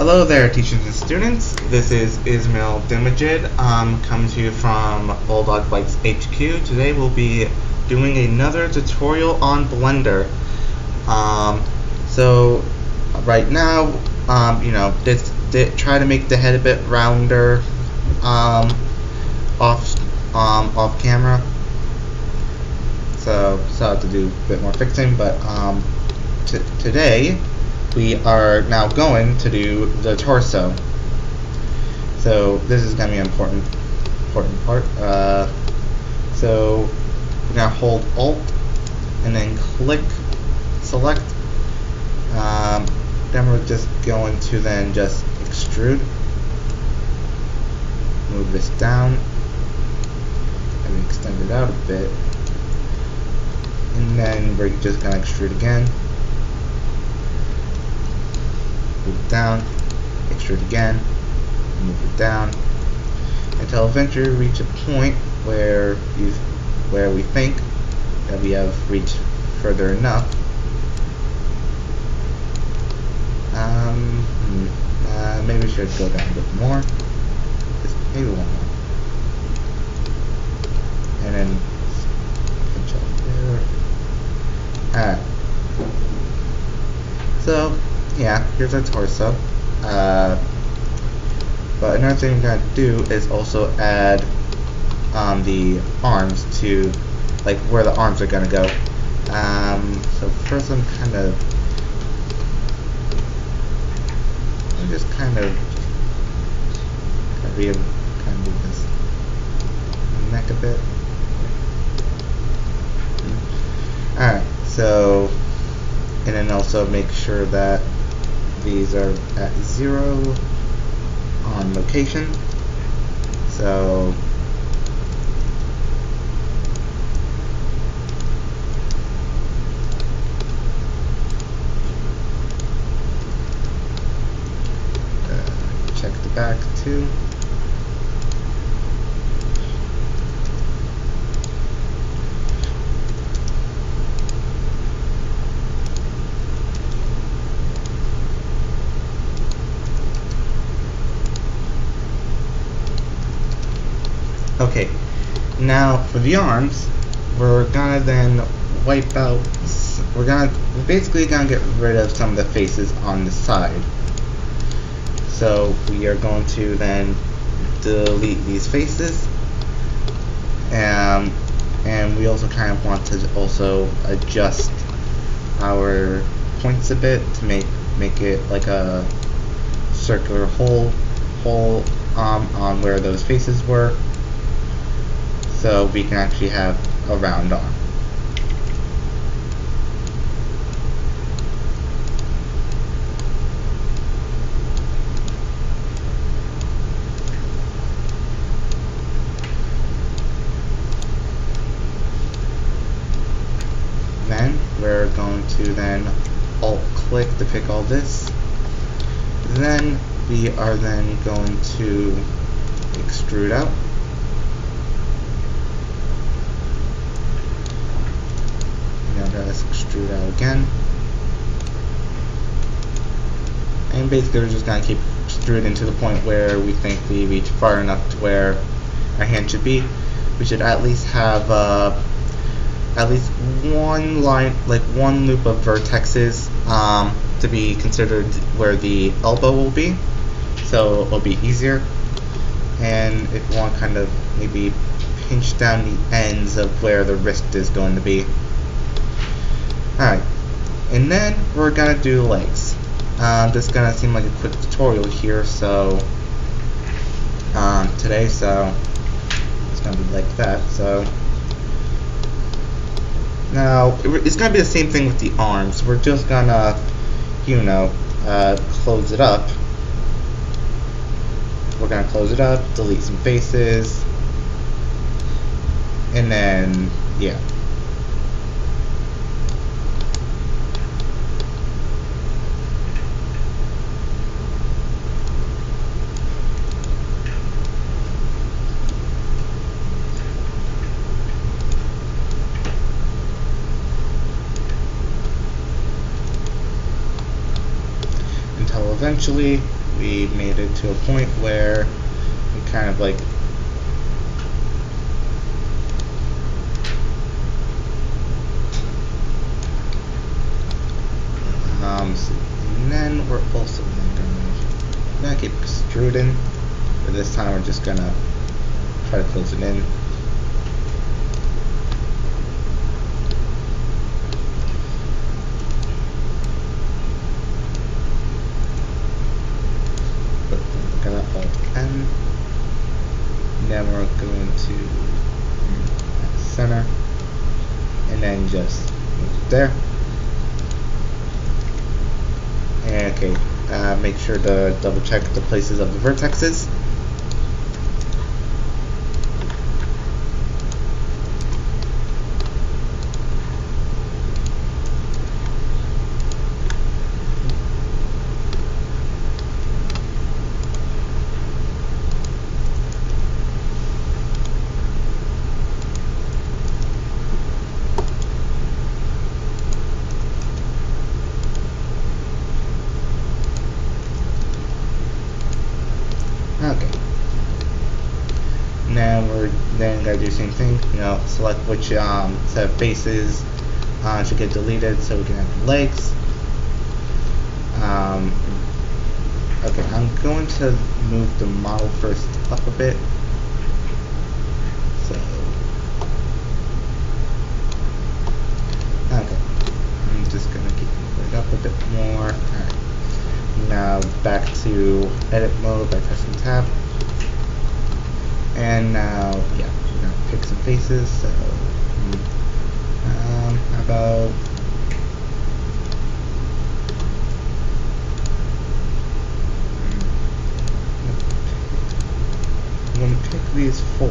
Hello there, teachers and students. This is Ismail Dimajid, coming to you from Bulldog Bikes HQ. Today we'll be doing another tutorial on Blender. So right now, try to make the head a bit rounder, off camera. So I have to do a bit more fixing, but today we are now going to do the torso. So this is going to be an important part. So we're going to hold Alt and then click select. Then we're just going to then just extrude. Move this down and extend it out a bit. And then we're just going to extrude again. Move it down, extrude again, move it down, until eventually we reach a point where we think that we have reached further enough. Maybe we should go down a bit more. Just maybe one more, and then pinch up there. Alright. So yeah, here's our torso. But another thing we're gonna do is also add the arms to, like, where the arms are gonna go. So first I'm just kind of move this neck a bit. Alright, so, and then also make sure that these are at 0 on location. So check the back too. Okay, now for the arms, we're gonna then wipe out. We're basically gonna get rid of some of the faces on the side. So we are going to then delete these faces, and we also kind of want to also adjust our points a bit to make it like a circular hole on where those faces were, so we can actually have a round arm. Then we're going to then alt click to pick all this. Then we are then going to extrude out. Let's extrude out again, and basically we're just going to keep extruding to the point where we think we reach far enough to where our hand should be. We should at least have at least one line, like one loop of vertexes to be considered where the elbow will be, so it'll be easier. And if you want, kind of maybe pinch down the ends of where the wrist is going to be. Alright, and then we're gonna do legs. This is gonna seem like a quick tutorial here, so today, so it's gonna be like that. So now it's gonna be the same thing with the arms. We're just gonna, close it up. We're gonna close it up, delete some faces, and then yeah. Eventually we made it to a point where we kind of like and then we're also gonna keep extruding, but this time we're just gonna try to close it in. We're gonna Alt N. Then we're going to center, and then just move it there. And okay, make sure to double check the places of the vertexes. Okay. Now we're then gonna do the same thing. Select which set of faces should get deleted, so we can have the legs. Okay, I'm going to move the model first up a bit. So, okay, I'm just gonna keep it up a bit more. All right. Now back to edit mode by pressing tab, and now yeah, we're gonna pick some faces. So how about I'm gonna pick these 4,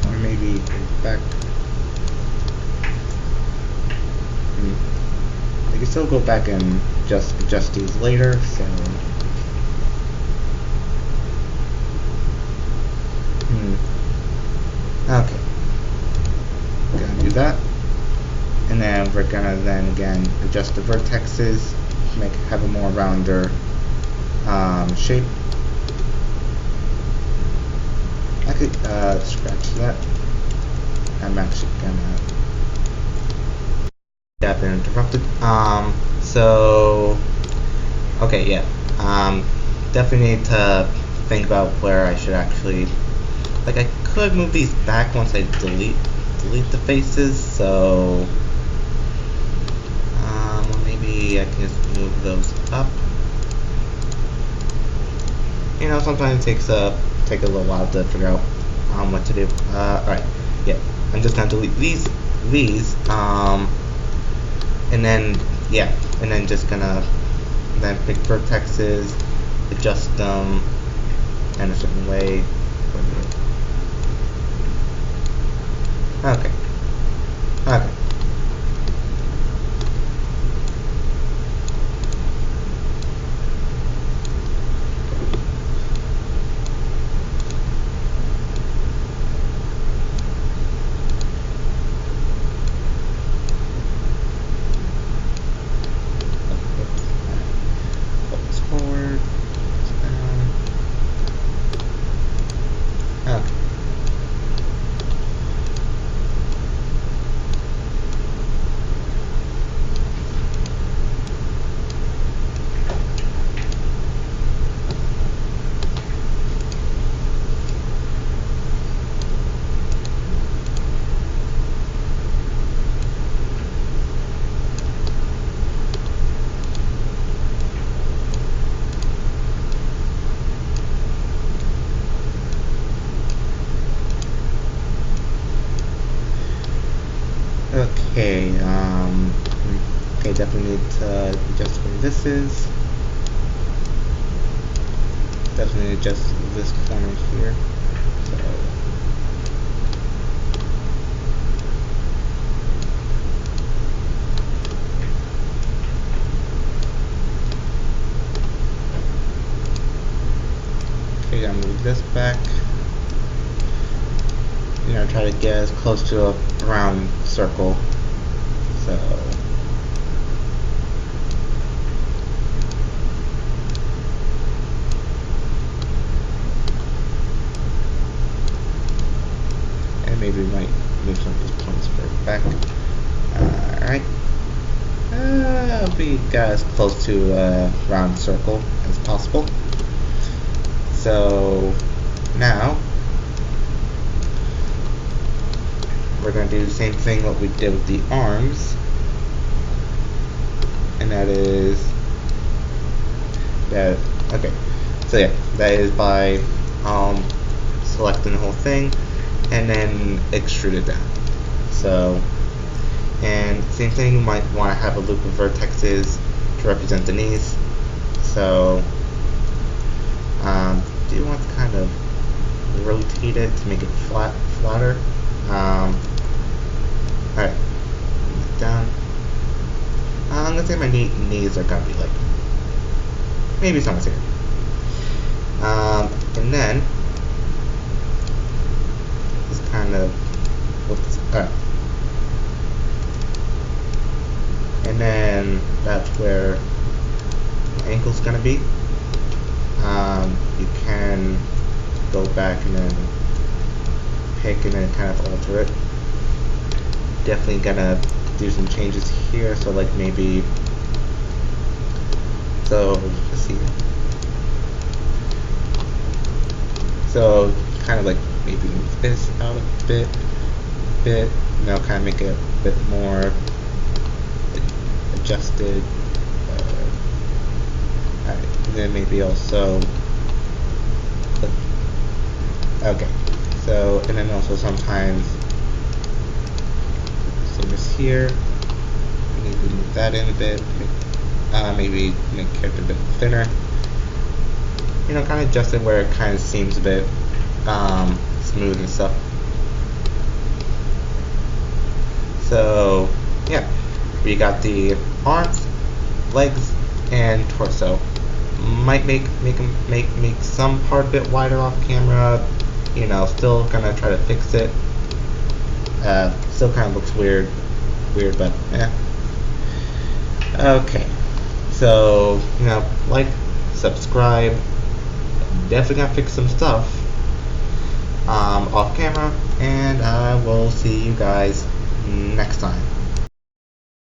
or maybe back. I can still go back and just adjust these later, so okay, we're gonna do that, and then we're gonna then again adjust the vertexes, have a more rounder shape. I could scratch that. I'm actually gonna I've been interrupted. So okay, yeah. Definitely need to think about where I should actually, like, I could move these back once I delete the faces. So maybe I can just move those up. Sometimes it take a little while to figure out what to do. All right, yeah. I'm just gonna delete these. And then yeah, and then just gonna then pick vertexes, adjust them in a certain way. Okay. Okay, okay, definitely need to adjust where this is. Definitely adjust this corner here. So, okay, I'm gonna move this back. Try to get as close to a round circle. So get as close to a round circle as possible. So now we're going to do the same thing what we did with the arms, and that is that. Okay, so yeah, that is by selecting the whole thing and then extrude it down. So, and same thing, you might want to have a loop of vertexes to represent the knees. So do you want to kind of rotate it to make it flatter? Alright, down. I'm gonna say my knees are gonna be like maybe somewhere here. And then just kind of whoops. Alright. And then that's where the ankle's gonna be. You can go back and then pick and then kind of alter it. Definitely gonna do some changes here, so like maybe, so let's see, so kind of like maybe move this out a bit, you know, kind of make it a bit more adjusted. Alright, and then maybe also click. Okay, so, and then also sometimes, so this here, we need to move that in a bit, maybe make the character a bit thinner. You know, kind of adjust it where it kind of seems a bit smooth and stuff. So yeah, we got the arms, legs, and torso. Might make some part a bit wider off camera. You know, still gonna try to fix it. Still kind of looks weird, but yeah. Okay, so you know, like, subscribe. Definitely gonna fix some stuff off camera, and I will see you guys next time.